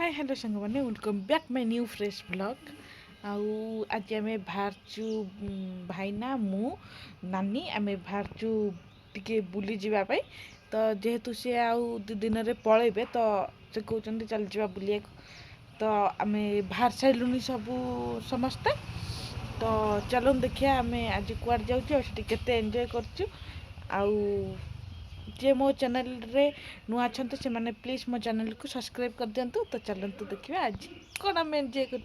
Hi hello सांग मैंने welcome back my new fresh blog आज आम बाहरचु भाईना मु नानी आम बाहरचु टिके बुली जावाई तो जेहेतु सी आउ दु दिन में पलैबे तो से कहते चल जा बुलिया तो आम बाहर सारूनी सबू समस्ते तो चलो देखिए आम आज कुआड जाऊँ केते एंजॉय करचु आउ जे मो चैनल रे नुआ छंत से माने प्लीज मो चैनल को सब्सक्राइब कर दियंतु। तो चलंतु देखिए आज कोन हम एंजॉय कर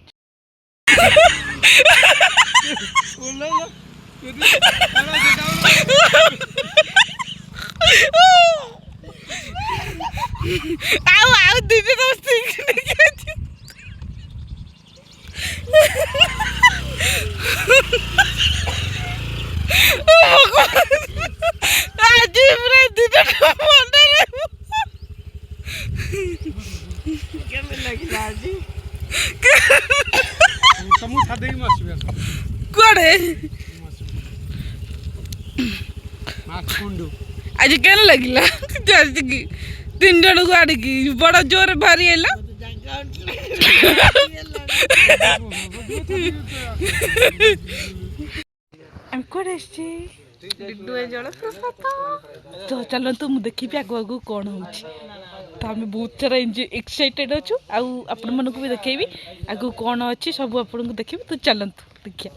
आउ आउ दीदी दोस्ती आज पूरा दीदी को मंडे केमे लागिला आज समूह छादे ही मासुया कोड़े माछ कुंडू आज केन लागिला जल्दी की तीन जन को आड़ी की बड़ा जोर भारी हैला हम कोड़े छी डिड्डू ए जल तो चलतु मु देखी आगु आगु कौन हो तो आम बहुत सारा एक्साइटेड अच्छु आपण मन को भी देखेबी आगु कौन अच्छी सब आपन को देखी तो चलतु देखिया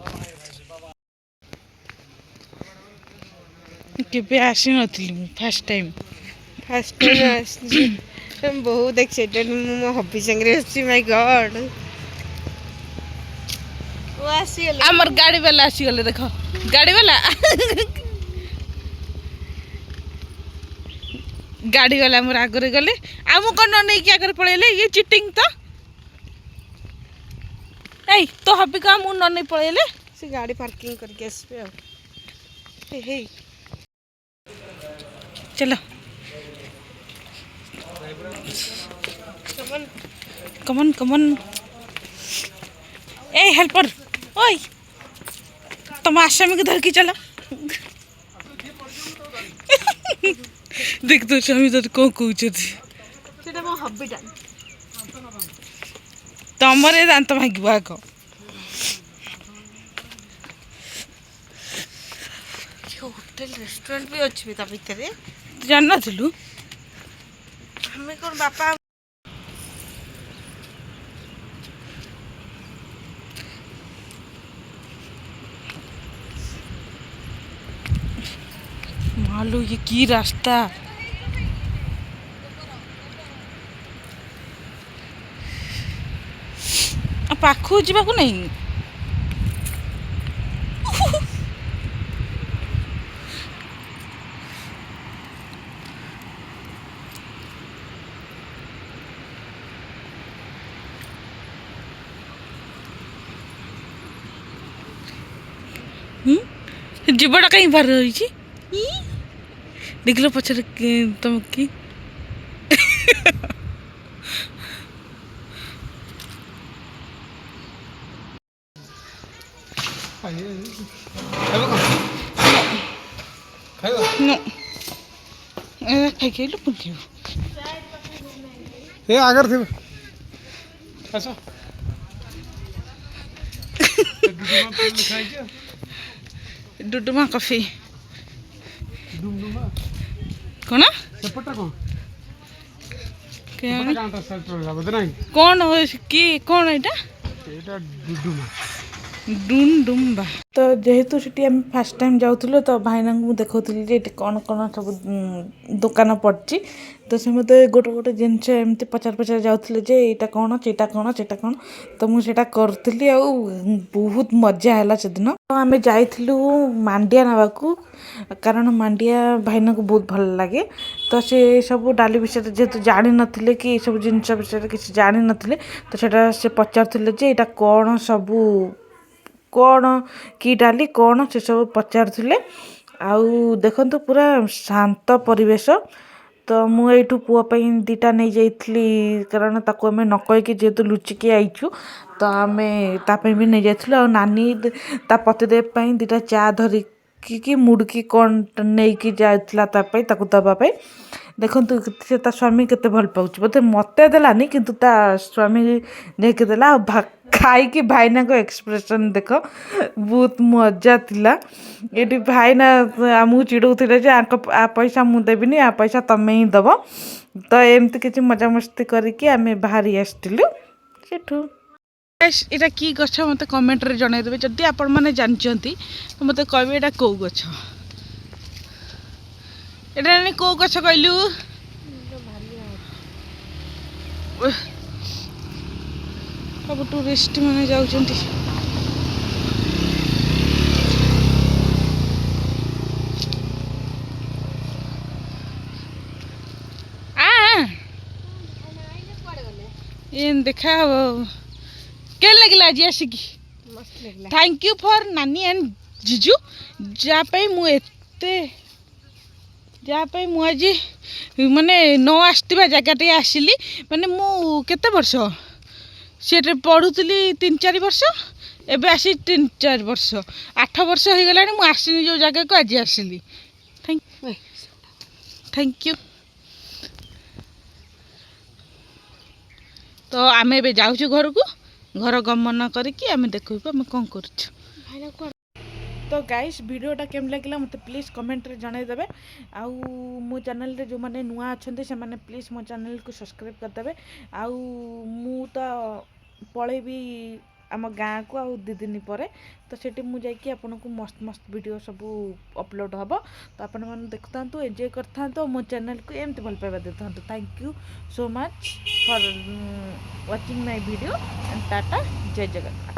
केबे आसी नथिली फर्स्ट टाइम I'm बहुत एक्साइटेड मो हॉबी संगे अछि माय गॉड वो आसीले हमर गाड़ी वाला आसी गले देखो गाड़ी वाला गाड़ी वाला हमर आगरे गले आमु कोन नै कि आगरे पळेले ये चीटिंग तो ए तो हॉबी का मु नै पळेले से गाड़ी पार्किंग करके आसबे हे हे चलो कमन कमन ए हेल्पर ओय तुम आसामी के धर के चलो देख तो स्वामी तो को कहउछथि सेटा मो हॉबी टा तमरे दांत भांगिबा को होटल रेस्टोरेंट भी अछि ता भीतर जान नथिलु हमें कोन बापा मालो ये की रास्ता पाखु जीवाकू नहीं जीवटा कहीं बाहर रही देख लो पचर तुम की नो खाई खाई लो पुन ए आगर थे अच्छा डुडुमा कॉफी डुमडुमा कौन सेपटा कोन क्या कांटा सेल्टर ला बदनाई कौन हो कि कौन एटा एटा डुडुमा डुमडुम्बा तो जेहेतु सीटी आम फास्ट टाइम जाऊँ तो भाईना को देखी जे कौन कौन सब दुकान पड़ी तो से मत गोटे गोटे जिनस एमती पचार पचार जाऊे जे यहाँ कौन चेटा कौन चेटा कौन तो मुझे करी बहुत मजा है से दिन तो आम जाइलु मांडिया नाकू कारण मांडिया भाईना को बहुत भल लगे तो से सब डाली विषय जेहेतु जानी नथिले कि सब जिनस विषय किसी जानी नथिले तो से पचारुले जे यहाँ कौन सबू कौन कि डाली कौन से सब पचारुले आउ देखो पूरा शांत परिवेश तो मुझे पुओपाई दीटा नहीं जाइली कारण ताको आम न कहीकि जेहेतु लुचिकी आईचु तो आम तापाई भी नहीं जाइलु आ नानी ता पतिदेव दीटा चा धरिकी मुड़की कौन नहीं कि जाइला तापाई ताको दबापाई ଦେଖନ୍ତୁ ସେ ତା ସ୍ୱାମୀ କେତେ ଭଲ ପାଉଛି ବୋଧେ ମୋତେ ଦେଲାନି କିନ୍ତୁ ତା ସ୍ୱାମୀ ନେଇକି ଦେଲା ଆଉ ଖାଇକି ଭାଇନାଙ୍କ ଏକ୍ସପ୍ରେସନ୍ ଦେଖ ବହୁତ ମଜା ଥିଲା। ଏଠି ଭାଇନା ଆମକୁ ଚିଡ଼ଉଥିଲେ ଯେ ଆ ପଇସା ମୁଁ ଦେବିନି ଆ ପଇସା ତମେ ହିଁ ଦେବ। ତ ଏମିତି କିଛି ମଜାମସ୍ତି କରିକି ଆମେ ବାହାରି ଆସିଥିଲୁ ସେଠୁ। ଏଇଟା କି ଗଛ ମୋତେ କମେଣ୍ଟରେ ଜଣାଇଦେବେ ଯଦି ଆପଣମାନେ ଜାଣିଛନ୍ତି ମୋତେ କହିବେ ଏଇଟା କେଉଁ ଗଛ। ଏଇଟା କେଉଁ ଗଛ କହିଲୁ? ସବୁ ଟୁରିଷ୍ଟ ମାନେ ଯାଉଛନ୍ତି। ଦେଖା ହବ କେନ୍ ଲାଗିଲା ଆଜି ଆସିକି। ଥ୍ୟାଙ୍କ ୟୁ ଫର୍ ନାନୀ ଆଣ୍ଡ ଜିଜୁ ଯାହା ପାଇଁ ମୁଁ ଆଜି ମାନେ ନ ଆସିଥିବା ଜାଗାଟେ ଆସିଲି। ମାନେ ମୁଁ କେତେ ବର୍ଷ ସେଠି ପଢ଼ୁଥିଲି 3-4 ବର୍ଷ ଏବେ ଆସି 3-4 ବର୍ଷ 8 ବର୍ଷ ହେଇଗଲାଣି ମୁଁ ଆସିନି ଯେଉଁ ଜାଗାକୁ ଆଜି ଆସିଲି। Thank you. ତ ଆମେ ଏବେ ଯାଉଛୁ ଘରକୁ। ଘର ଗମନ କରିକି ଆମେ ଦେଖିବୁ ଆମେ କ'ଣ କରୁଛୁ। ତ ଗାଇସ୍ ଭିଡ଼ିଓଟା କେମିତି ଲାଗିଲା ମୋତେ ପ୍ଲିଜ୍ କମେଣ୍ଟରେ ଜଣାଇଦେବେ। ଆଉ ମୋ ଚ୍ୟାନେଲରେ ଯେଉଁମାନେ ନୂଆ ଅଛନ୍ତି ସେମାନେ ପ୍ଲିଜ୍ ମୋ ଚ୍ୟାନେଲକୁ ସବସ୍କ୍ରାଇବ୍ କରିଦେବେ। ଆଉ ମୁଁ ତ ପଳେଇବି ଆମ ଗାଁକୁ ଆଉ 2 ଦିନ ପରେ। ତ ସେଠି ମୁଁ ଯାଇକି ଆପଣଙ୍କୁ ମସ୍ତ ମସ୍ତ ଭିଡ଼ିଓ ସବୁ ଅପଲୋଡ଼ ହେବ। ତ ଆପଣମାନେ ଦେଖୁଥାନ୍ତୁ ଏନ୍ଜୟ କରିଥାନ୍ତୁ ମୋ ଚ୍ୟାନେଲକୁ ଏମିତି ଭଲ ପାଇବା ଦେଇଥାନ୍ତୁ। Thank you so much for watching my video. ଟାଟା ଜୟ ଜଗନ୍ନାଥ।